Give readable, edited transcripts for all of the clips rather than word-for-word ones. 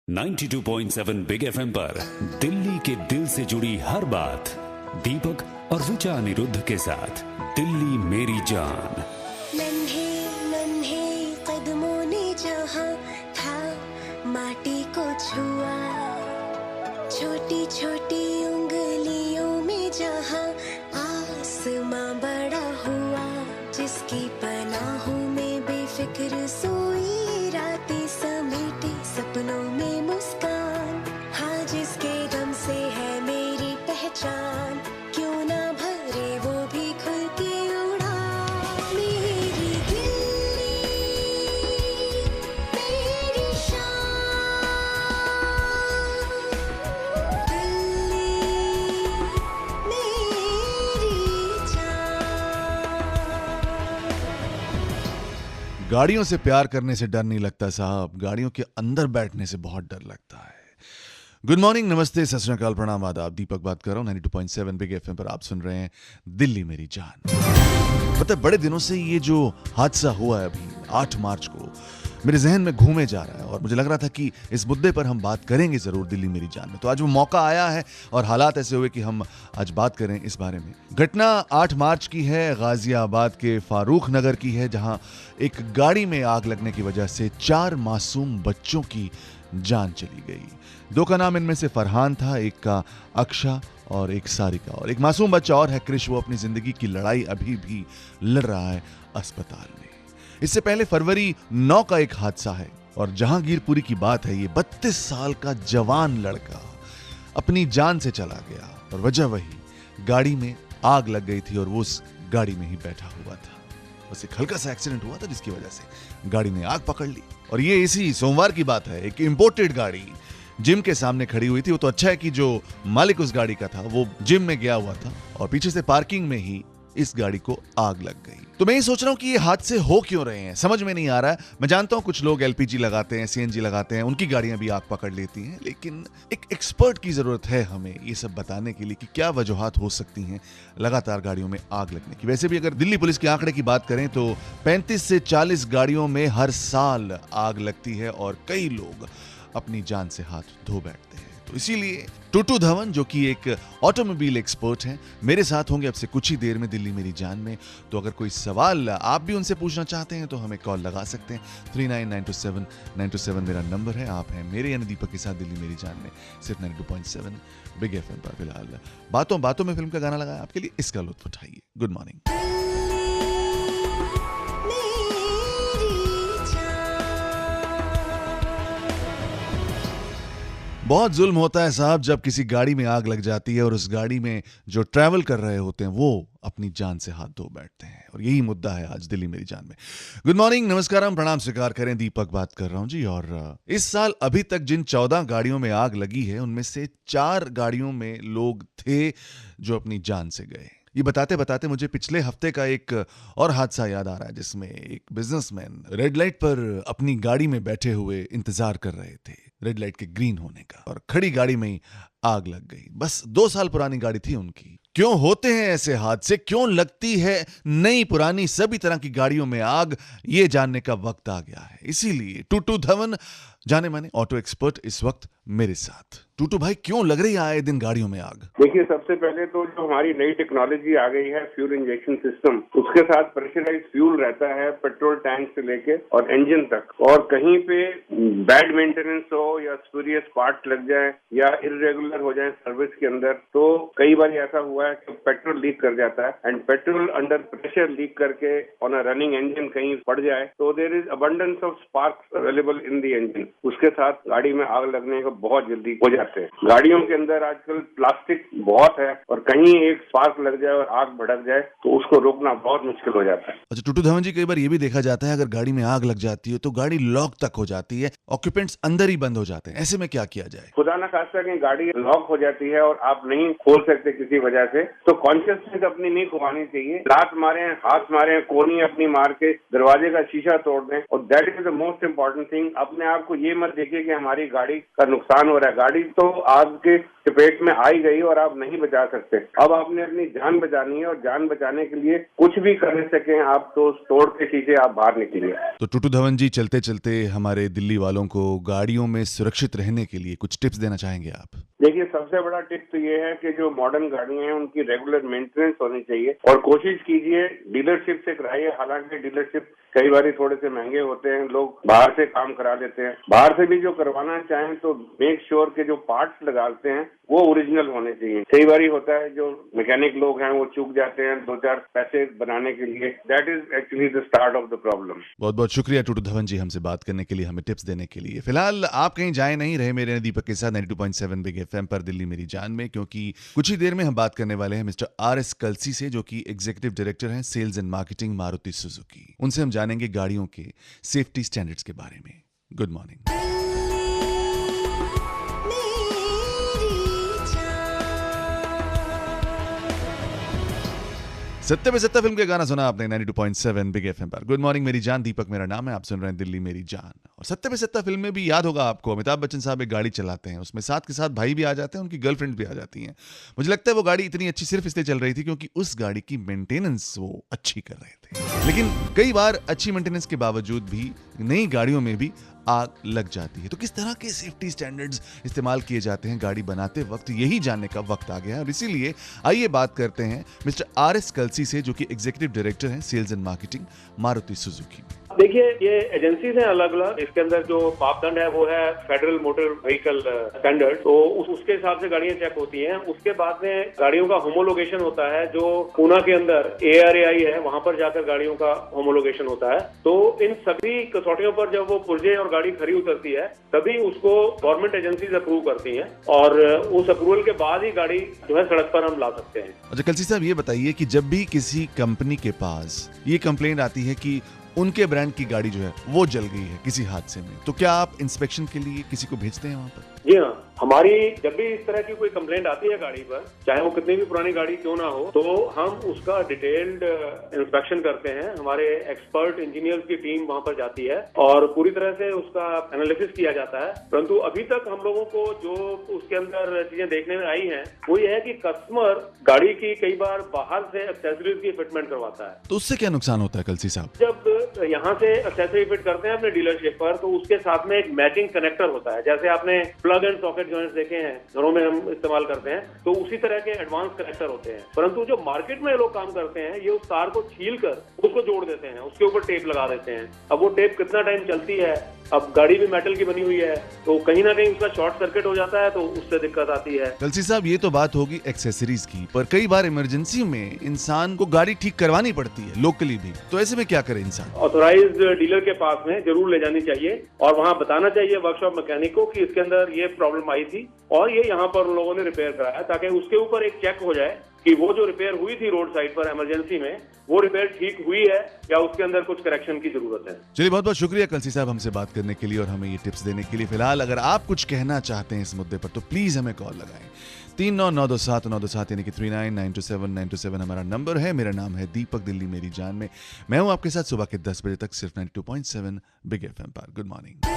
92.7 big FM पर दिल्ली के दिल से जुड़ी हर बात दीपक और ऋचा अनिरुद्ध के साथ दिल्ली मेरी जान। नन्हे नन्हे कदमों ने जहाँ था माटी को छुआ, छोटी छोटी उंगलियों में जहाँ आसमां बड़ा हुआ, जिसकी पनाहों में बेफिक्र सोई रातें समेटे सपनों में मुस्कान, हाँ जिसके दम से है मेरी पहचान, क्यों ना भरे वो भी खुल के उड़ा। मेरी दिल्ली मेरी शान, दिल्ली मेरी जान। गाड़ियों से प्यार करने से डर नहीं लगता साहब, गाड़ियों के अंदर बैठने से बहुत डर लगता है। गुड मॉर्निंग, नमस्ते, सत श्री अकाल, प्रणाम, आदाब। दीपक बात कर रहा हूँ 92.7 बिग एफएम पर। आप सुन रहे हैं दिल्ली मेरी जान। पता है, बड़े दिनों से ये जो हादसा हुआ है अभी 8 मार्च को मेरे जहन में घूमे जा रहा है और मुझे लग रहा था कि इस मुद्दे पर हम बात करेंगे जरूर दिल्ली मेरी जान में। तो आज वो मौका आया है और हालात ऐसे हुए कि हम आज बात करें इस बारे में। घटना 8 मार्च की है, गाजियाबाद के फारूक नगर की है, जहां एक गाड़ी में आग लगने की वजह से 4 मासूम बच्चों की जान चली गई। 2 का नाम इनमें से फरहान था, एक का अक्षा और एक सारिका, और एक मासूम बच्चा और है क्रिश। वो अपनी जिंदगी की लड़ाई अभी भी लड़ रहा है अस्पताल में। इससे पहले फरवरी 9 का एक हादसा है और जहांगीरपुरी की बात है। ये 32 साल का जवान लड़का अपनी जान से चला गया और वजह वही, गाड़ी में आग लग गई थी और वो उस गाड़ी में ही बैठा हुआ था। बस एक हल्का सा एक्सीडेंट हुआ था जिसकी वजह से गाड़ी ने आग पकड़ ली। और ये इसी सोमवार की बात है। एक इंपोर्टेड गाड़ी जिम के सामने खड़ी हुई थी। वो तो अच्छा है कि जो मालिक उस गाड़ी का था वो जिम में गया हुआ था और पीछे से पार्किंग में ही इस गाड़ी को आग लग गई। तो मैं ये सोच रहा हूं कि ये हादसे हो क्यों रहे हैं, समझ में नहीं आ रहा है। मैं जानता हूं कुछ लोग एलपीजी लगाते हैं, सीएनजी लगाते हैं, उनकी गाड़ियां भी आग पकड़ लेती हैं, लेकिन एक एक्सपर्ट की जरूरत है हमें ये सब बताने के लिए कि क्या वजूहात हो सकती हैं लगातार गाड़ियों में आग लगने की। वैसे भी अगर दिल्ली पुलिस के आंकड़े की बात करें तो 35 से 40 गाड़ियों में हर साल आग लगती है और कई लोग अपनी जान से हाथ धो बैठते हैं। तो इसीलिए टूटू धवन, जो कि एक ऑटोमोबाइल एक्सपर्ट हैं, मेरे साथ होंगे अब से कुछ ही देर में दिल्ली मेरी जान में। तो अगर कोई सवाल आप भी उनसे पूछना चाहते हैं तो हमें कॉल लगा सकते हैं। 39927927 मेरा नंबर है। आप हैं मेरे यानी दीपक के साथ दिल्ली मेरी जान में, सिर्फ 92.7 बिग एफएम पर। फिलहाल बातों बातों में फिल्म का गाना लगाया आपके लिए, इसका लुत्फ उठाइए। Good morning. बहुत जुल्म होता है साहब जब किसी गाड़ी में आग लग जाती है और उस गाड़ी में जो ट्रैवल कर रहे होते हैं वो अपनी जान से हाथ धो बैठते हैं, और यही मुद्दा है आज दिल्ली मेरी जान में। गुड मॉर्निंग, नमस्कार, प्रणाम स्वीकार करें। दीपक बात कर रहा हूं जी। और इस साल अभी तक जिन 14 गाड़ियों में आग लगी है उनमें से 4 गाड़ियों में लोग थे जो अपनी जान से गए। ये बताते बताते मुझे पिछले हफ्ते का एक और हादसा याद आ रहा है जिसमें एक बिजनेसमैन रेड लाइट पर अपनी गाड़ी में बैठे हुए इंतजार कर रहे थे रेड लाइट के ग्रीन होने का, और खड़ी गाड़ी में ही आग लग गई। बस 2 साल पुरानी गाड़ी थी उनकी। क्यों होते हैं ऐसे हादसे, क्यों लगती है नई पुरानी सभी तरह की गाड़ियों में आग, ये जानने का वक्त आ गया है। इसीलिए टूटू धवन, जाने माने ऑटो एक्सपर्ट, इस वक्त मेरे साथ। टूटू भाई, क्यों लग रही है आए दिन गाड़ियों में आग? देखिए, सबसे पहले तो जो हमारी नई टेक्नोलॉजी आ गई है फ्यूल इंजेक्शन सिस्टम, उसके साथ प्रेशराइज फ्यूल रहता है पेट्रोल टैंक से लेके और इंजन तक। और कहीं पे बैड मेंटेनेंस हो या स्पूरियस पार्ट लग जाए या इरेगुलर हो जाए सर्विस के अंदर, तो कई बार ऐसा हुआ है कि पेट्रोल लीक कर जाता है and petrol under pressure leak करके ऑन अ रनिंग इंजन कहीं पड़ जाए तो there is abundance of sparks available in the engine. उसके साथ गाड़ी में आग लगने का बहुत जल्दी हो जाते हैं। गाड़ियों के अंदर आजकल प्लास्टिक बहुत है और कहीं एक स्पार्क लग जाए और आग भड़क जाए तो उसको रोकना बहुत मुश्किल हो जाता है। अच्छा टूटू धवन जी, कई बार ये भी देखा जाता है अगर गाड़ी में आग लग जाती है तो गाड़ी लॉक तक हो जाती है, ऑक्यूपेंट्स अंदर ही बंद हो जाते हैं। ऐसे में क्या किया जाए? खुदा ना खास्ता कहीं गाड़ी लॉक हो जाती है और आप नहीं खोल सकते किसी वजह से, तो कॉन्शियसनेस अपनी नहीं खोनी चाहिए। लात मारे, हाथ मारे, कोनी अपनी मार के दरवाजे का शीशा तोड़ दें, और that is the most important thing. अपने आप को ये मत देखिए कि हमारी गाड़ी का नुकसान हो रहा है। गाड़ी तो आग के चपेट में आ ही गई और आप नहीं बचा सकते। अब आपने अपनी जान बचानी है और जान बचाने के लिए कुछ भी कर सकें आप तो तोड़ के शीशे आप बाहर निकलिए। तो टूटू धवन जी, चलते चलते हमारे दिल्ली वालों को गाड़ियों में सुरक्षित रहने के लिए कुछ टिप्स देना चाहेंगे आप? देखिए, सबसे बड़ा टिप तो ये है कि जो मॉडर्न गाड़ियां हैं उनकी रेगुलर मेंटेनेंस होनी चाहिए और कोशिश कीजिए डीलरशिप से कराइए। हालांकि डीलरशिप कई बार थोड़े से महंगे होते हैं, लोग बाहर से काम करा लेते हैं। बाहर से भी जो करवाना चाहें तो मेक श्योर के जो पार्ट्स लगाते हैं वो ओरिजिनल होने चाहिए। कई बार होता है जो मैकेनिक लोग हैं वो चूक जाते हैं 2-4 पैसे बनाने के लिए। That is actually the start of the problem. बहुत बहुत शुक्रिया टूटू धवन जी हमसे बात करने के लिए, हमें टिप्स देने के लिए। फिलहाल आप कहीं जाए नहीं रहे, मेरे दीपक के साथ 92.7 बिग एफएम पर दिल्ली मेरी जान में, क्योंकि कुछ ही देर में हम बात करने वाले हैं मिस्टर RS कलसी से, जो कि एग्जीक्यूटिव डायरेक्टर हैं sales and marketing Maruti Suzuki. उनसे हम जानेंगे गाड़ियों के सेफ्टी स्टैंडर्ड्स के बारे में। Good morning. सत्ते पे सत्ता फिल्म के गाना सुना आपने 92.7 बिग एफएम पर। गुड मॉर्निंग मेरी जान, दीपक मेरा नाम है, आप सुन रहे हैं दिल्ली मेरी जान। और सत्ते पे सत्ता फिल्म में भी याद होगा आपको, अमिताभ बच्चन साहब एक गाड़ी चलाते हैं, उसमें साथ के साथ भाई भी आ जाते हैं, उनकी गर्लफ्रेंड भी आ जाती हैं। मुझे लगता है वो गाड़ी इतनी अच्छी सिर्फ इसलिए चल रही थी क्योंकि उस गाड़ी की मेंटेनेंस वो अच्छी कर रहे थे। लेकिन कई बार अच्छी मेंटेनेंस के बावजूद भी नई गाड़ियों में भी आग लग जाती है। तो किस तरह के सेफ्टी स्टैंडर्ड्स इस्तेमाल किए जाते हैं गाड़ी बनाते वक्त, यही जानने का वक्त आ गया है। और इसीलिए आइए बात करते हैं मिस्टर RS कलसी से, जो कि एग्जीक्यूटिव डायरेक्टर हैं sales and marketing Maruti Suzuki. देखिए, ये एजेंसीज हैं अलग अलग। इसके अंदर जो मापदंड है वो है फेडरल मोटर व्हीकल स्टैंडर्ड, तो उसके हिसाब से गाड़ियां चेक होती हैं। उसके बाद में गाड़ियों का होमोलोगेशन होता है, जो पूना के अंदर ARAI है, वहां पर जाकर गाड़ियों का होमोलोगेशन होता है। तो इन सभी कसौटियों पर जब वो पुर्जे और गाड़ी खरी उतरती है तभी उसको गवर्नमेंट एजेंसीज अप्रूव करती हैं और उस अप्रूवल के बाद ही गाड़ी जो है सड़क पर हम ला सकते हैं। अच्छा कलसी साहब, ये बताइए कि जब भी किसी कंपनी के पास ये कंप्लेंट आती है कि उनके ब्रांड की गाड़ी जो है वो जल गई है किसी हादसे में, तो क्या आप इंस्पेक्शन के लिए किसी को भेजते हैं वहां पर? जी हाँ, हमारी जब भी इस तरह की कोई कंप्लेंट आती है गाड़ी पर, चाहे वो कितनी भी पुरानी गाड़ी क्यों ना हो, तो हम उसका डिटेल्ड इंस्पेक्शन करते हैं। हमारे एक्सपर्ट इंजीनियर्स की टीम वहां पर जाती है और पूरी तरह से उसका एनालिसिस किया जाता है। परंतु अभी तक हम लोगों को जो उसके अंदर चीजें देखने में आई हैं वो ये है कि कस्टमर गाड़ी की कई बार बाहर से एक्सेसरीज की फिटमेंट करवाता है। तो उससे क्या नुकसान होता है कलसी साहब? जब यहाँ से एक्सेसरी फिट करते हैं अपने डीलरशिप पर, तो उसके साथ में एक मैचिंग कनेक्टर होता है। जैसे आपने प्लग एंड सॉकेट जॉइंट्स देखे हैं, घरों में हम इस्तेमाल करते हैं, तो उसी तरह के एडवांस कनेक्टर होते हैं। परंतु जो मार्केट में लोग काम करते हैं, ये उस तार को छील कर उसको जोड़ देते हैं, उसके ऊपर टेप लगा देते हैं। अब वो टेप कितना टाइम चलती है, अब गाड़ी भी मेटल की बनी हुई है, तो कहीं ना कहीं उसका शॉर्ट सर्किट हो जाता है, तो उससे दिक्कत आती है। कलसी साहब, ये तो बात होगी एक्सेसरीज की, पर कई बार इमरजेंसी में इंसान को गाड़ी ठीक करवानी पड़ती है लोकली भी, तो ऐसे में क्या करे इंसान? ऑथोराइज्ड डीलर के पास में जरूर ले जानी चाहिए और वहाँ बताना चाहिए वर्कशॉप मैकेनिक को कि इसके अंदर ये प्रॉब्लम आई थी और ये यहाँ पर उन लोगों ने रिपेयर कराया, ताकि उसके ऊपर एक चेक हो जाए कि वो जो रिपेयर हुई थी रोड साइड पर इमरजेंसी में, वो रिपेयर ठीक हुई है या उसके अंदर कुछ करेक्शन की जरूरत है। चलिए, बहुत बहुत शुक्रिया कलसी साहब हमसे बात करने के लिए और हमें ये टिप्स देने के लिए। फिलहाल अगर आप कुछ कहना चाहते हैं इस मुद्दे पर तो प्लीज हमें कॉल लगाएं। 39927927 यानी कि 39927927 हमारा नंबर है। मेरा नाम है दीपक, दिल्ली मेरी जान में मैं हूं आपके साथ सुबह के 10 बजे तक सिर्फ 92.7 बिग एफएम पर। Good morning.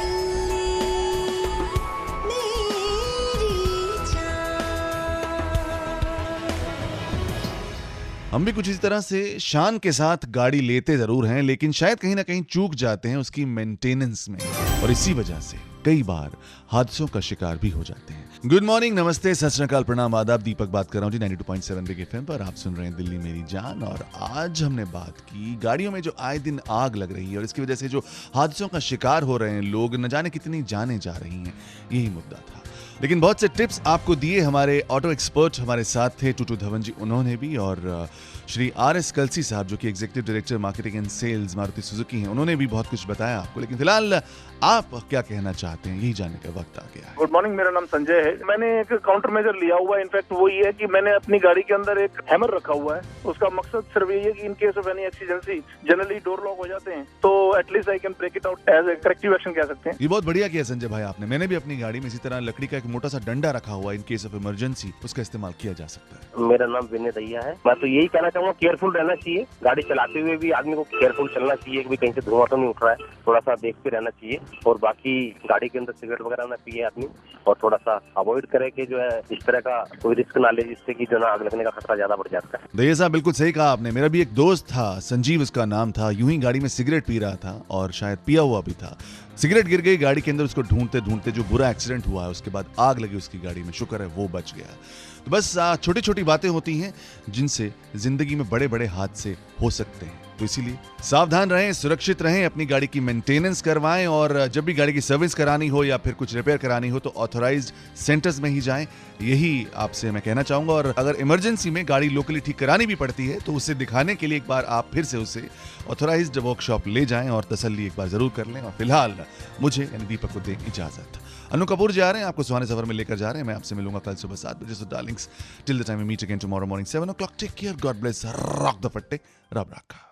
हम भी कुछ इसी तरह से शान के साथ गाड़ी लेते जरूर हैं, लेकिन शायद कहीं ना कहीं चूक जाते हैं उसकी मेंटेनेंस में, और इसी वजह से कई बार हादसों का शिकार भी हो जाते हैं। गुड मॉर्निंग, नमस्ते, सत श्री अकाल, प्रणाम, आदाब, दीपक बात कर रहा हूँ जी 92.7 बिग एफएम पर। आप सुन रहे हैं दिल्ली मेरी जान और आज हमने बात की गाड़ियों में जो आए दिन आग लग रही है और इसकी वजह से जो हादसों का शिकार हो रहे हैं लोग, न जाने कितनी जाने जा रही हैं, यही मुद्दा था। लेकिन बहुत से टिप्स आपको दिए हमारे ऑटो एक्सपर्ट हमारे साथ थे टूटू धवन जी, उन्होंने भी, और श्री RS कलसी साहब जो कि executive director marketing and sales Maruti Suzuki हैं, उन्होंने भी बहुत कुछ बताया आपको। लेकिन फिलहाल आप क्या कहना चाहते हैं, यही जानने का वक्त आ गया है। गुड मॉर्निंग, मेरा नाम संजय है। मैंने एक काउंटर मेजर लिया हुआ है। इनफैक्ट वो ये है कि मैंने अपनी गाड़ी के अंदर एक हैमर रखा हुआ है। उसका मकसद सिर्फ यही है कि in case of any exigency, generally door lock हो जाते हैं, तो at least I can break it out as a corrective action कह सकते हैं। ये बहुत बढ़िया किया संजय भाई आपने। मैंने भी अपनी गाड़ी में इसी तरह लकड़ी का एक मोटा सा डंडा रखा हुआ इन केस ऑफ इमरजेंसी, उसका इस्तेमाल किया जा सकता है। मेरा नाम विनय दैया है। मैं तो यही कहना चाहूँगा, केयरफुल रहना चाहिए। गाड़ी चलाते हुए भी आदमी को केयरफुल चलना चाहिए कि कहीं से धुआं तो नहीं उठ रहा है, थोड़ा सा देखते रहना चाहिए। और बाकी गाड़ी के अंदर सिगरेट वगैरह ना पिए आदमी, और थोड़ा सा अवॉइड करे कि जो है इस तरह का कोई रिस्क ना ले जिससे कि जो ना आग लगने का खतरा ज्यादा बढ़ जाता है। दैया साहब बिल्कुल सही कहा आपने। मेरा भी एक दोस्त था, संजीव उसका नाम था, यूं ही गाड़ी में सिगरेट पी रहा था और शायद पिया हुआ भी था। सिगरेट गिर गई गाड़ी के अंदर, उसको ढूंढते ढूंढते जो बुरा एक्सीडेंट हुआ है उसके बाद आग लगी उसकी गाड़ी में, शुक्र है वो बच गया। तो बस छोटी छोटी बातें होती हैं जिनसे जिंदगी में बड़े बड़े हादसे हो सकते हैं। तो इसीलिए सावधान रहें, सुरक्षित रहें, अपनी गाड़ी की मेंटेनेंस करवाएं, और जब भी गाड़ी की सर्विस करानी हो या फिर कुछ रिपेयर करानी हो तो ऑथराइज्ड सेंटर्स में ही जाएं, यही आपसे मैं कहना चाहूंगा। और अगर इमरजेंसी में गाड़ी लोकली ठीक करानी भी पड़ती है तो उसे दिखाने के लिए एक बार आप फिर से उसे ऑथराइज्ड वर्कशॉप ले जाएं और तसल्ली एक बार जरूर कर लें। और फिलहाल मुझे यानी दीपक को दें इजाजत। अनु कपूर जा रहे हैं, आपको सुहाने सफर में लेकर जा रहे हैं। मैं आपसे मिलूंगा कल सुबह 7 बजे। So darlings, till the time we meet again tomorrow morning 7 o'clock, take care, God bless, rock the फट्टे, रब रखा।